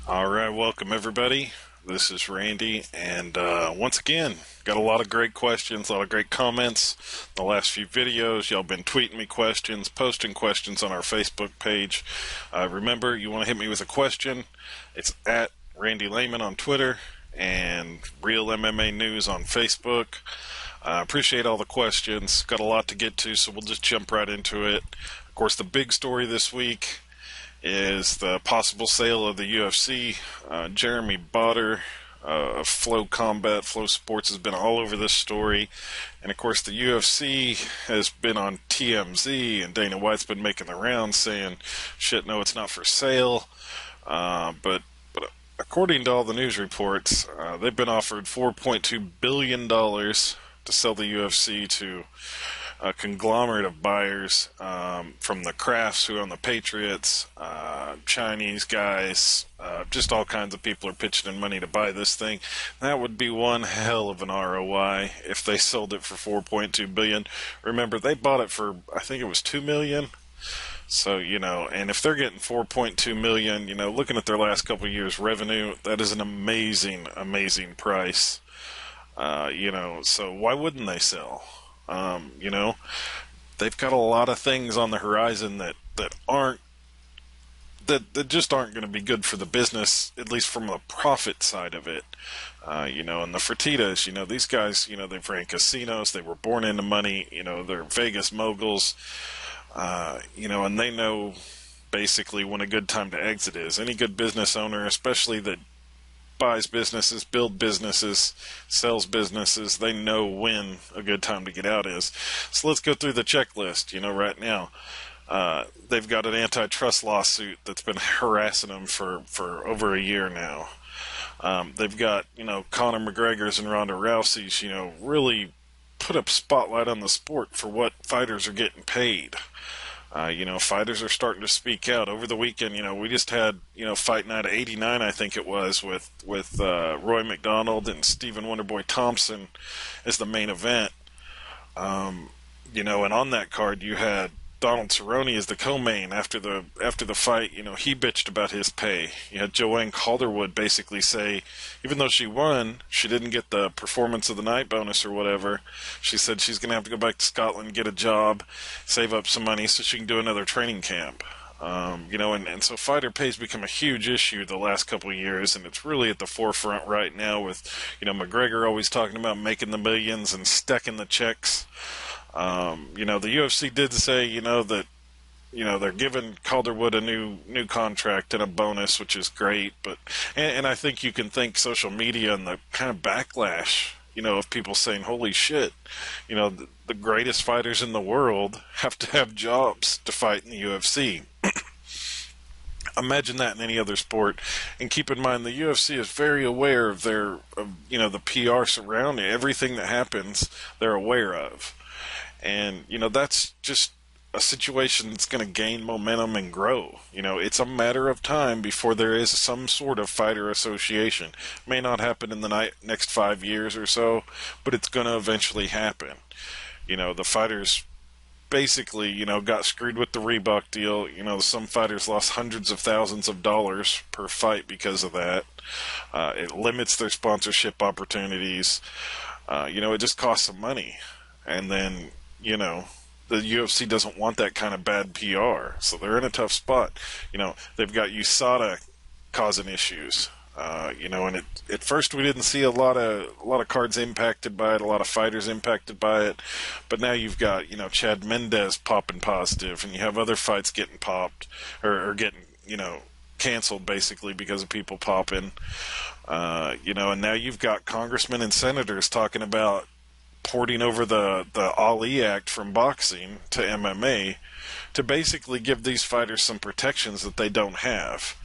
All right, welcome everybody. This is Randy, and once again, got a lot of great questions, a lot of great comments. The last few videos, y'all been tweeting me questions, posting questions on our Facebook page. Remember, you want to hit me with a question? It's at Randy Lehman on Twitter and Real MMA News on Facebook. Appreciate all the questions. Got a lot to get to, so we'll just jump right into it. Of course, the big story this week is the possible sale of the UFC. Jeremy Botter of Flow Combat, Flow Sports has been all over this story. And of course, the UFC has been on TMZ, and Dana White's been making the rounds saying, shit, no, it's not for sale. But according to all the news reports, they've been offered $4.2 billion to sell the UFC to a conglomerate of buyers, from the Crafts who own the Patriots, Chinese guys, just all kinds of people are pitching in money to buy this thing. That would be one hell of an ROI if they sold it for $4.2 billion. Remember, they bought it for, I think it was $2 million. So, and if they're getting $4.2 million, looking at their last couple of years' revenue, that is an amazing, amazing price. So why wouldn't they sell? They've got a lot of things on the horizon that just aren't going to be good for the business, at least from the profit side of it. And the Fertittas, these guys, they've ran casinos, they were born into money, they're Vegas moguls, and they know basically when a good time to exit is. Any good business owner, especially that buys businesses, builds businesses, sells businesses, they know when a good time to get out is. So let's go through the checklist. Right now, they've got an antitrust lawsuit that's been harassing them for over a year now. They've got, Conor McGregor's and Ronda Rousey's, really put a spotlight on the sport for what fighters are getting paid. Fighters are starting to speak out. Over the weekend, we just had, Fight Night 89, I think it was, with Roy McDonald and Stephen Wonderboy Thompson as the main event. And on that card, you had Donald Cerrone as the co-main. After the fight, he bitched about his pay. You had Joanne Calderwood basically say, even though she won, she didn't get the performance of the night bonus or whatever. She said she's going to have to go back to Scotland, get a job, save up some money so she can do another training camp. And so fighter pay's become a huge issue the last couple of years, and it's really at the forefront right now with, McGregor always talking about making the millions and stacking the checks. The UFC did say, that, they're giving Calderwood a new contract and a bonus, which is great. But, and I think you can thank social media and the kind of backlash, of people saying, holy shit, the greatest fighters in the world have to have jobs to fight in the UFC. Imagine that in any other sport. And keep in mind, the UFC is very aware of the PR surrounding everything that happens, they're aware of. And, that's just a situation that's going to gain momentum and grow. It's a matter of time before there is some sort of fighter association. It may not happen in the next 5 years or so, but it's going to eventually happen. The fighters basically, got screwed with the Reebok deal. Some fighters lost hundreds of thousands of dollars per fight because of that. It limits their sponsorship opportunities. It just costs them money. And then, the UFC doesn't want that kind of bad PR, so they're in a tough spot. They've got USADA causing issues. And at first we didn't see a lot of cards impacted by it, a lot of fighters impacted by it, but now you've got, Chad Mendez popping positive, and you have other fights getting popped or getting, canceled basically because of people popping. And now you've got congressmen and senators talking about porting over the Ali Act from boxing to MMA to basically give these fighters some protections that they don't have.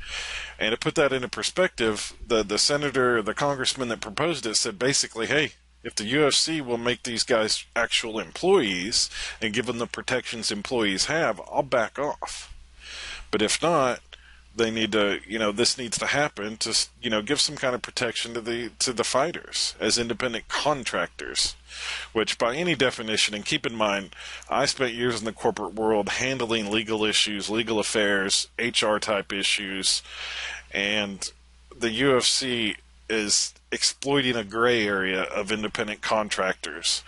And to put that into perspective, the senator, the congressman that proposed it said basically, hey, if the UFC will make these guys actual employees and give them the protections employees have, I'll back off. But if not, they need to, this needs to happen to, give some kind of protection to the fighters as independent contractors, which by any definition, and keep in mind, I spent years in the corporate world handling legal issues, legal affairs, HR type issues, and the UFC is exploiting a gray area of independent contractors,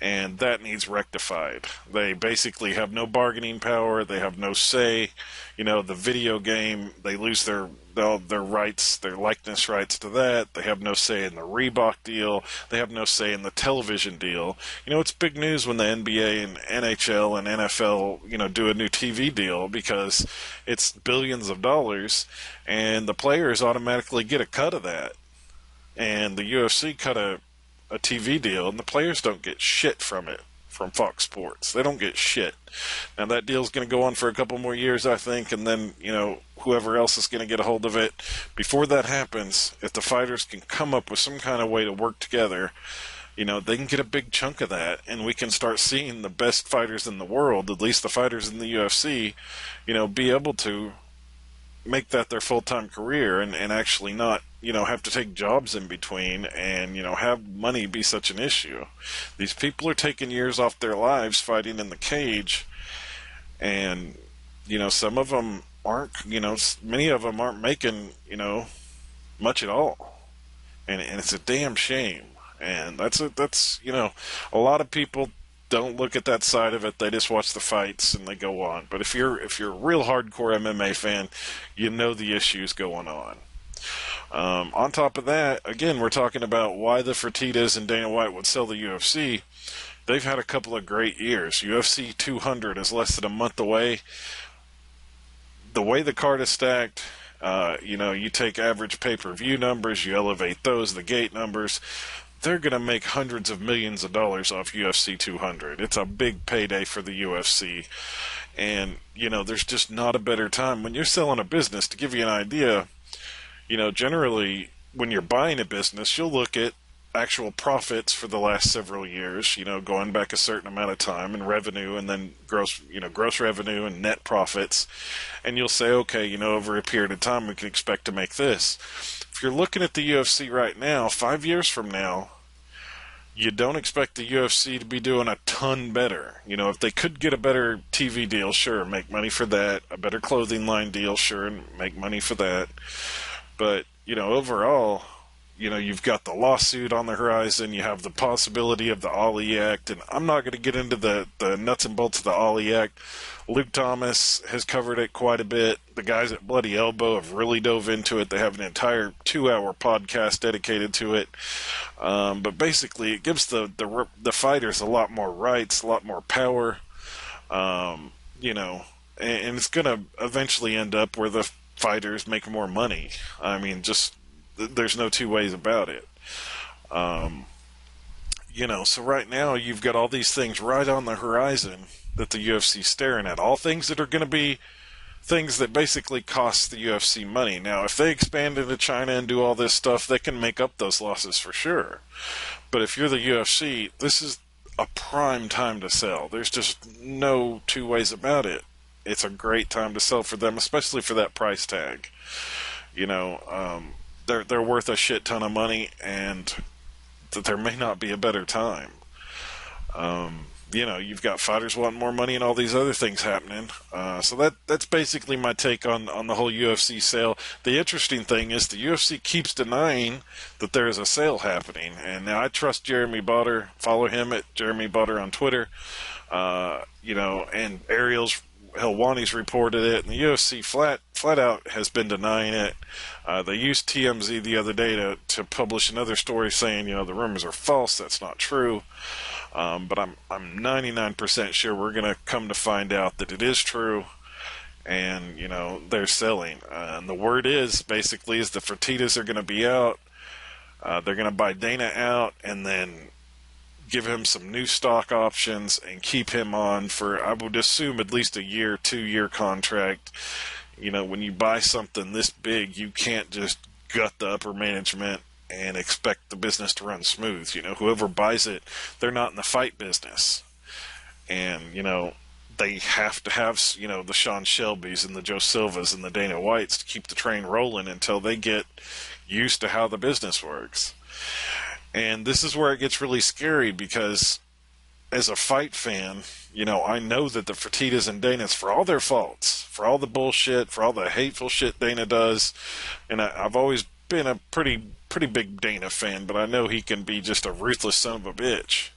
and that needs rectified. They basically have no bargaining power. They have no say. You know, the video game, they lose their rights, their likeness rights to that. They have no say in the Reebok deal. They have no say in the television deal. You know, it's big news when the NBA and NHL and NFL, you know, do a new TV deal, because it's billions of dollars, and the players automatically get a cut of that. And the UFC cut a TV deal, and the players don't get shit from it, from Fox Sports. They don't get shit. Now, that deal's going to go on for a couple more years, I think, and then, you know, whoever else is going to get a hold of it. Before that happens, if the fighters can come up with some kind of way to work together, you know, they can get a big chunk of that, and we can start seeing the best fighters in the world, at least the fighters in the UFC, you know, be able to make that their full-time career, and actually not, you know, have to take jobs in between, and, you know, have money be such an issue. These people are taking years off their lives fighting in the cage, and, you know, some of them aren't, you know, many of them aren't making, you know, much at all. And it's a damn shame. And that's, you know, a lot of people don't look at that side of it. They just watch the fights and they go on. But if you're a real hardcore MMA fan, you know the issues going on. On top of that, again, we're talking about why the Fertittas and Dana White would sell the UFC. They've had a couple of great years. UFC 200 is less than a month away. The way the card is stacked, you know, you take average pay-per-view numbers, you elevate those, the gate numbers, they're going to make hundreds of millions of dollars off UFC 200. It's a big payday for the UFC. And, you know, there's just not a better time. When you're selling a business, to give you an idea, you know, generally when you're buying a business, you'll look at actual profits for the last several years, you know, going back a certain amount of time, and revenue, and then gross revenue and net profits. And you'll say, okay, you know, over a period of time, we can expect to make this. If you're looking at the UFC right now, 5 years from now, you don't expect the UFC to be doing a ton better. You know, if they could get a better TV deal, sure, make money for that. A better clothing line deal, sure, and make money for that. But, you know, overall, you know, you've got the lawsuit on the horizon. You have the possibility of the Ali Act. And I'm not going to get into the nuts and bolts of the Ali Act. Luke Thomas has covered it quite a bit. The guys at Bloody Elbow have really dove into it. They have an entire 2-hour podcast dedicated to it. But basically, it gives the fighters a lot more rights, a lot more power. You know, and it's going to eventually end up where the fighters make more money. I mean, just there's no two ways about it. You know, so right now you've got all these things right on the horizon that the UFC's staring at. All things that are going to be things that basically cost the UFC money. Now, if they expand into China and do all this stuff, they can make up those losses for sure. But if you're the UFC, this is a prime time to sell. There's just no two ways about it. It's a great time to sell for them, especially for that price tag. You know, they're worth a shit ton of money, and there may not be a better time. You know, you've got fighters wanting more money and all these other things happening. So that's basically my take on the whole UFC sale. The interesting thing is the UFC keeps denying that there is a sale happening. And now I trust Jeremy Botter. Follow him at Jeremy Botter on Twitter. You know, and Ariel's Helwani's reported it, and the UFC flat out has been denying it. They used TMZ the other day to publish another story saying, you know, the rumors are false. That's not true. But I'm 99% sure we're going to come to find out that it is true, and, you know, they're selling. And the word is the Fertittas are going to be out. They're going to buy Dana out, and then give him some new stock options and keep him on for, I would assume, at least a year, 2-year contract. You know, when you buy something this big, you can't just gut the upper management and expect the business to run smooth. You know, whoever buys it, they're not in the fight business. And, you know, they have to have, you know, the Sean Shelbys and the Joe Silvas and the Dana Whites to keep the train rolling until they get used to how the business works. And this is where it gets really scary, because as a fight fan, you know, I know that the Fertittas and Danas, for all their faults, for all the bullshit, for all the hateful shit Dana does, and I've always been a pretty big Dana fan, but I know he can be just a ruthless son of a bitch.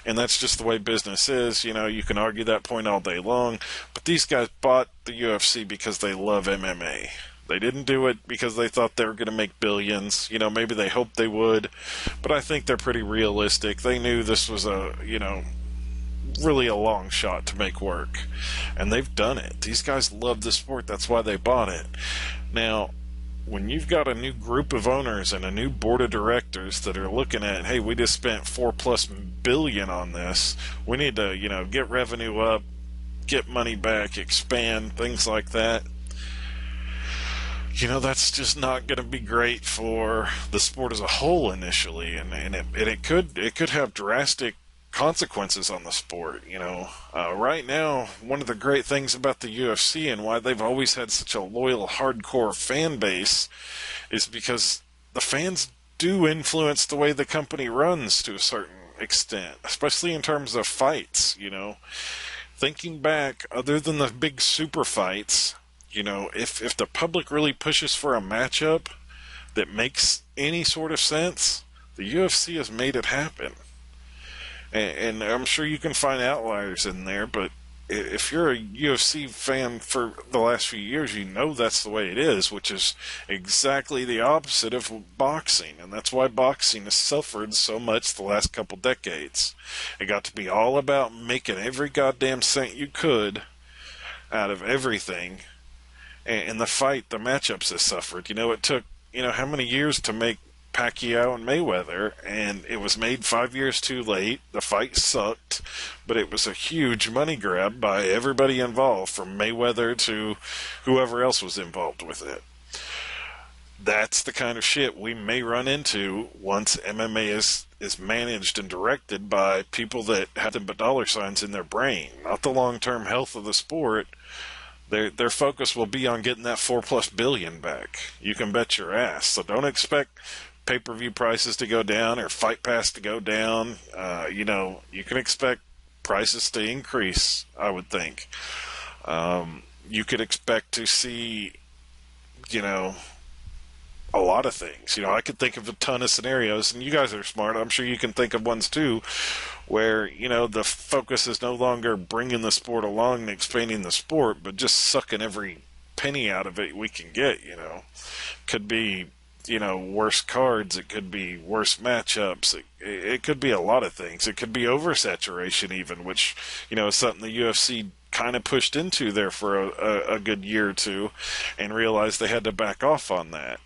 And that's just the way business is. You know, you can argue that point all day long, but these guys bought the UFC because they love MMA. They didn't do it because they thought they were going to make billions. You know, maybe they hoped they would, but I think they're pretty realistic. They knew this was really a long shot to make work, and they've done it. These guys love the sport. That's why they bought it. Now, when you've got a new group of owners and a new board of directors that are looking at, hey, we just spent $4+ billion on this, we need to, get revenue up, get money back, expand, things like that. That's just not going to be great for the sport as a whole initially, and it could have drastic consequences on the sport. Right now, one of the great things about the UFC and why they've always had such a loyal, hardcore fan base is because the fans do influence the way the company runs to a certain extent, especially in terms of fights. Thinking back, other than the big super fights, if the public really pushes for a matchup that makes any sort of sense, the UFC has made it happen. And I'm sure you can find outliers in there, but if you're a UFC fan for the last few years, that's the way it is, which is exactly the opposite of boxing. And that's why boxing has suffered so much the last couple decades. It got to be all about making every goddamn cent you could out of everything. And the matchups have suffered. It took, how many years to make Pacquiao and Mayweather, and it was made 5 years too late. The fight sucked, but it was a huge money grab by everybody involved, from Mayweather to whoever else was involved with it. That's the kind of shit we may run into once MMA is managed and directed by people that have them but dollar signs in their brain, not the long-term health of the sport. Their focus will be on getting that $4+ billion back. You can bet your ass. So don't expect pay-per-view prices to go down or Fight Pass to go down. You can expect prices to increase, I would think. You could expect to see, a lot of things. I could think of a ton of scenarios, and you guys are smart. I'm sure you can think of ones too, where, the focus is no longer bringing the sport along and expanding the sport, but just sucking every penny out of it we can get. Could be, worse cards. It could be worse matchups. It could be a lot of things. It could be oversaturation even, which, is something the UFC kind of pushed into there for a good year or two and realized they had to back off on that.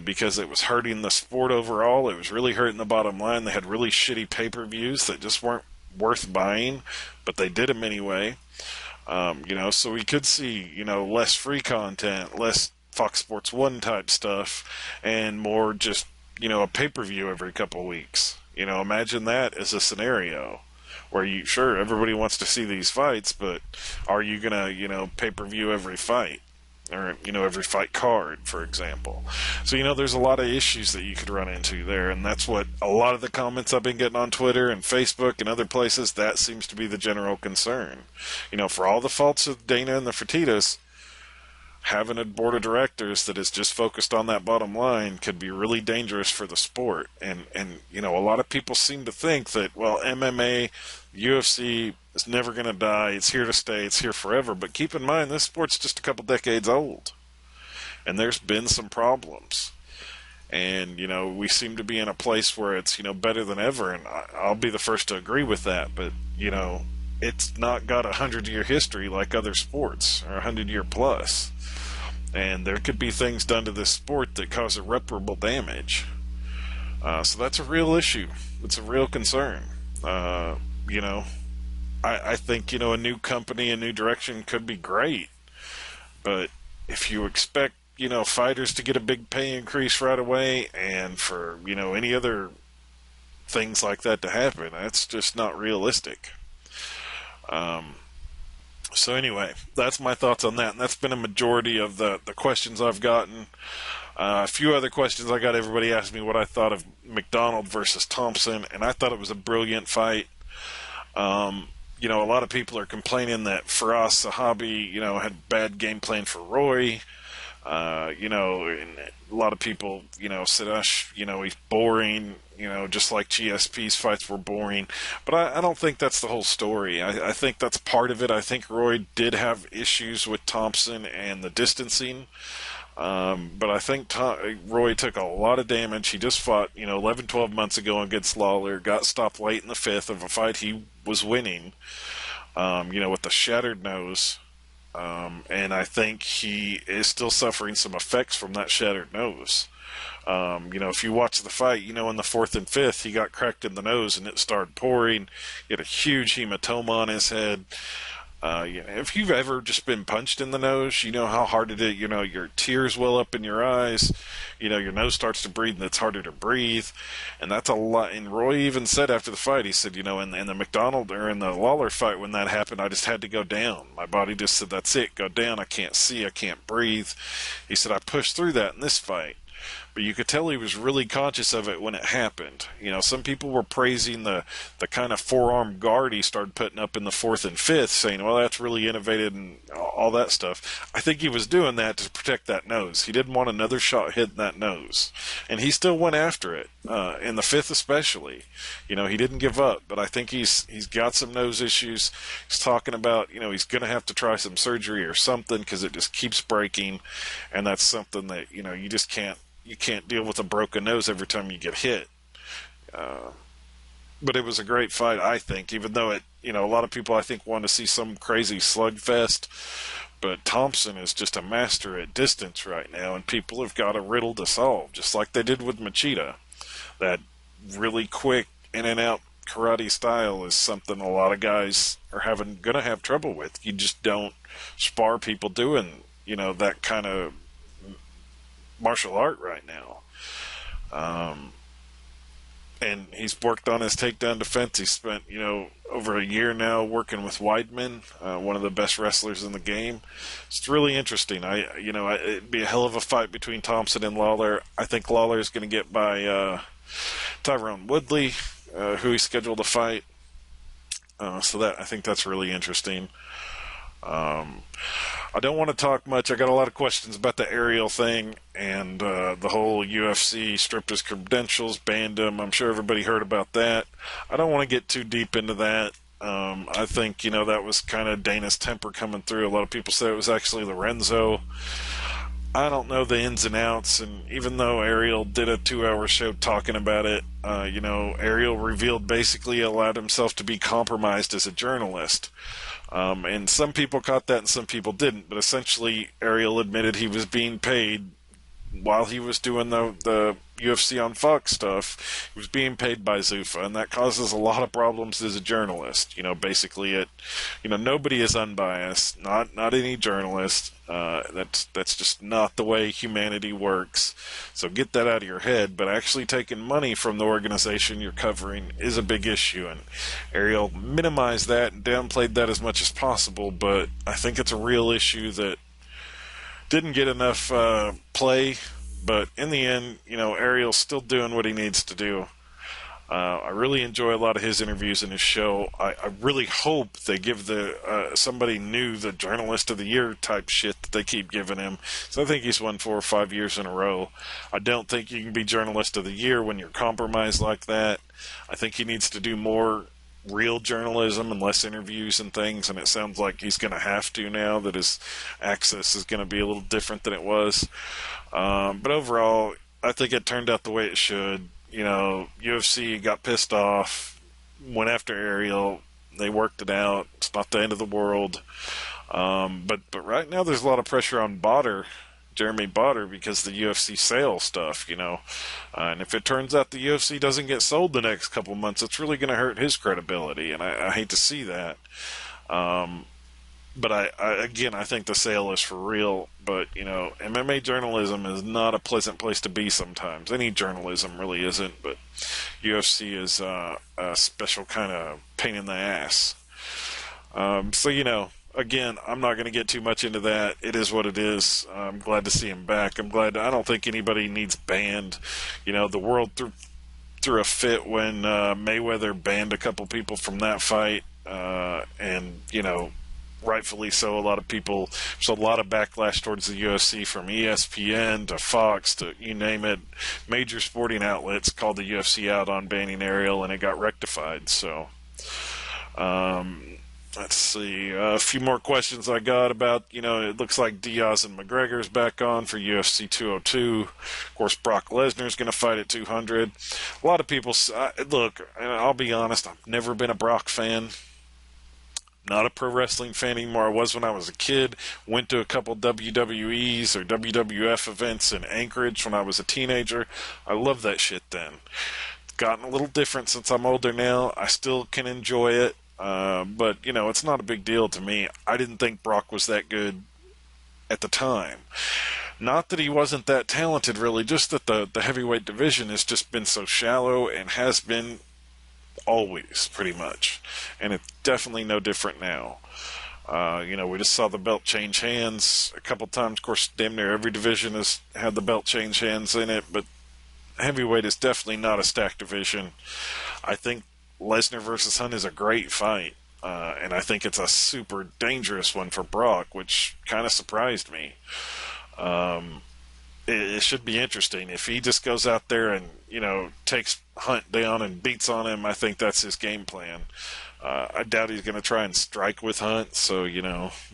Because it was hurting the sport overall. It was really hurting the bottom line. They had really shitty pay-per-views that just weren't worth buying, but they did them anyway. So we could see, less free content, less Fox Sports 1 type stuff, and more just, a pay-per-view every couple of weeks. Imagine that as a scenario where everybody wants to see these fights, but are you going to, pay-per-view every fight? Or, every fight card, for example. So, there's a lot of issues that you could run into there, and that's what a lot of the comments I've been getting on Twitter and Facebook and other places, that seems to be the general concern. For all the faults of Dana and the Fertittas, having a board of directors that is just focused on that bottom line could be really dangerous for the sport. And a lot of people seem to think that, well, MMA, UFC is never going to die. It's here to stay. It's here forever. But keep in mind, this sport's just a couple decades old. And there's been some problems. And, we seem to be in a place where it's, better than ever. And I'll be the first to agree with that. But, it's not got a 100-year history like other sports, or 100-year plus. And there could be things done to this sport that cause irreparable damage. So that's a real issue. It's a real concern. I think, a new company, a new direction could be great. But if you expect, fighters to get a big pay increase right away, and for, any other things like that to happen, that's just not realistic. So anyway, that's my thoughts on that, and that's been a majority of the questions I've gotten. A few other questions I got. Everybody asked me what I thought of McDonald versus Thompson, and I thought it was a brilliant fight. A lot of people are complaining that Firas Zahabi, had bad game plan for Roy. And a lot of people, said, he's boring, just like GSP's fights were boring. But I don't think that's the whole story. I think that's part of it. I think Roy did have issues with Thompson and the distancing. But I think Roy took a lot of damage. He just fought, 11, 12 months ago against Lawler, got stopped late in the fifth of a fight he was winning, with the shattered nose. And I think he is still suffering some effects from that shattered nose. If you watch the fight, in the fourth and fifth, he got cracked in the nose and it started pouring. He had a huge hematoma on his head. If you've ever just been punched in the nose, you know how hard it is. Your tears well up in your eyes. Your nose starts to breathe, and it's harder to breathe. And that's a lot. And Roy even said after the fight, he said, in the McDonald or in the Lawler fight, when that happened, I just had to go down. My body just said, that's it, go down. I can't see, I can't breathe. He said, I pushed through that in this fight. But you could tell he was really conscious of it when it happened. Some people were praising the kind of forearm guard he started putting up in the fourth and fifth, saying, well, that's really innovative and all that stuff. I think he was doing that to protect that nose. He didn't want another shot hitting that nose. And he still went after it, in the fifth especially. He didn't give up. But I think he's got some nose issues. He's talking about, he's going to have to try some surgery or something because it just keeps breaking. And that's something that, you just can't. You can't deal with a broken nose every time you get hit. But it was a great fight, I think, even though it, a lot of people, I think, want to see some crazy slugfest. But Thompson is just a master at distance right now, and people have got a riddle to solve, just like they did with Machida. That really quick in and out karate style is something a lot of guys are gonna have trouble with. You just don't spar people doing, that kind of martial art right now. And he's worked on his takedown defense. He's spent, over a year now working with Weidman, one of the best wrestlers in the game. It's really interesting. It'd be a hell of a fight between Thompson and Lawler. I think Lawler is going to get by Tyrone Woodley, who he scheduled to fight. I think that's really interesting. I don't want to talk much. I got a lot of questions about the Ariel thing and the whole UFC stripped his credentials, banned him. I'm sure everybody heard about that. I don't want to get too deep into that. I think, that was kind of Dana's temper coming through. A lot of people say it was actually Lorenzo. I don't know the ins and outs, and even though Ariel did a 2-hour show talking about it, Ariel revealed basically allowed himself to be compromised as a journalist. And some people caught that and some people didn't, but essentially Ariel admitted he was being paid while he was doing the UFC on Fox stuff. He was being paid by Zuffa, and that causes a lot of problems as a journalist. Basically nobody is unbiased, not any journalist. That's just not the way humanity works. So get that out of your head. But actually taking money from the organization you're covering is a big issue, and Ariel minimized that and downplayed that as much as possible. But I think it's a real issue that didn't get enough play. But in the end, Ariel's still doing what he needs to do. I really enjoy a lot of his interviews in his show. I really hope they give somebody new the Journalist of the Year type shit that they keep giving him. So I think he's won 4 or 5 years in a row. I don't think you can be Journalist of the Year when you're compromised like that. I think he needs to do more real journalism and less interviews and things, and it sounds like he's going to have to now that his access is going to be a little different than it was. But overall, I think it turned out the way it should. UFC got pissed off, went after Ariel. They worked it out. It's not the end of the world. But right now there's a lot of pressure on Jeremy Botter, because of the UFC Sale stuff, and if it turns out the UFC doesn't get sold the next couple months, it's really going to hurt his credibility, and I hate to see that. But I think the sale is for real. But MMA journalism is not a pleasant place to be sometimes. Any journalism really isn't, but UFC is a special kind of pain in the ass. Again, I'm not going to get too much into that. It is what it is. I'm glad to see him back. I don't think anybody needs banned. The world threw a fit when Mayweather banned a couple people from that fight. And rightfully so. A lot of people, there's a lot of backlash towards the UFC from ESPN to Fox to you name it. Major sporting outlets called the UFC out on banning Ariel, and it got rectified. So, let's see. A few more questions I got about, it looks like Diaz and McGregor's back on for UFC 202. Of course, Brock Lesnar's going to fight at 200. A lot of people, look, I'll be honest, I've never been a Brock fan. Not a pro wrestling fan anymore. I was when I was a kid. Went to a couple WWEs or WWF events in Anchorage when I was a teenager. I loved that shit then. It's gotten a little different since I'm older now. I still can enjoy it. But, it's not a big deal to me. I didn't think Brock was that good at the time. Not that he wasn't that talented, really, just that the heavyweight division has just been so shallow and has been always, pretty much. And it's definitely no different now. We just saw the belt change hands a couple times. Of course, damn near every division has had the belt change hands in it, but heavyweight is definitely not a stacked division. I think Lesnar versus Hunt is a great fight, and I think it's a super dangerous one for Brock, which kind of surprised me. It should be interesting. If he just goes out there and, takes Hunt down and beats on him, I think that's his game plan. I doubt he's going to try and strike with Hunt, so,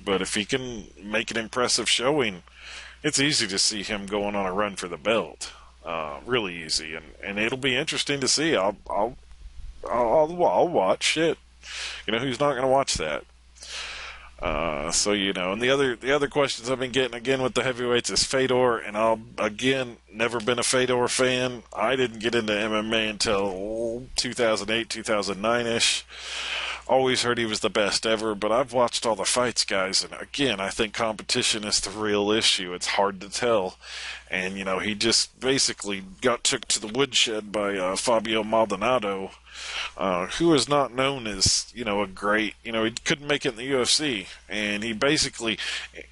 but if he can make an impressive showing, it's easy to see him going on a run for the belt. Really easy, and it'll be interesting to see. I'll watch shit. Who's not going to watch that? And the other questions I've been getting again with the heavyweights is Fedor, and I'll again never been a Fedor fan. I didn't get into MMA until 2008, 2009-ish. Always heard he was the best ever, but I've watched all the fights, guys, and again, I think competition is the real issue. It's hard to tell. And, he just basically got took to the woodshed by Fabio Maldonado, who is not known as, a great, he couldn't make it in the UFC. And he basically,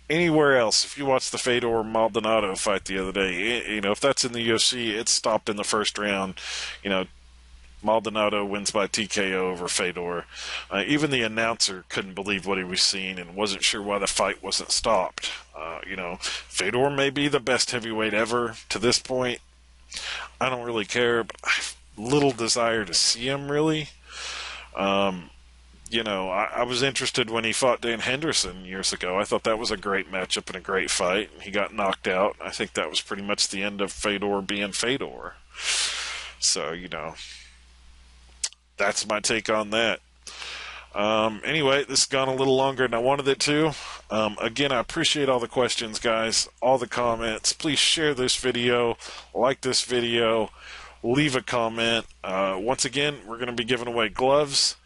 anywhere else, if you watch the Fedor Maldonado fight the other day, if that's in the UFC, it's stopped in the first round. Maldonado wins by TKO over Fedor. Even the announcer couldn't believe what he was seeing and wasn't sure why the fight wasn't stopped. Fedor may be the best heavyweight ever to this point. I don't really care, but I have little desire to see him, really. I was interested when he fought Dan Henderson years ago. I thought that was a great matchup and a great fight. He got knocked out. I think that was pretty much the end of Fedor being Fedor. So, that's my take on that. Anyway, this has gone a little longer than I wanted it to. Again, I appreciate all the questions, guys, all the comments. Please share this video, like this video, leave a comment. Once again, we're going to be giving away gloves,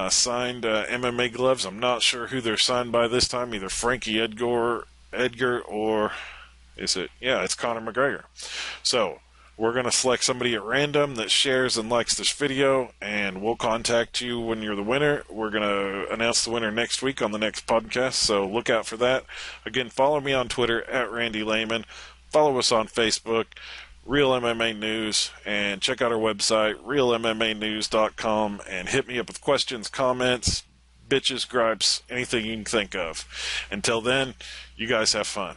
signed MMA gloves. I'm not sure who they're signed by this time, either Frankie Edgar, or is it? Yeah, it's Conor McGregor. So, we're going to select somebody at random that shares and likes this video, and we'll contact you when you're the winner. We're going to announce the winner next week on the next podcast, so look out for that. Again, follow me on Twitter at Randy Lehman. Follow us on Facebook, Real MMA News, and check out our website, realmmanews.com, and hit me up with questions, comments, bitches, gripes, anything you can think of. Until then, you guys have fun.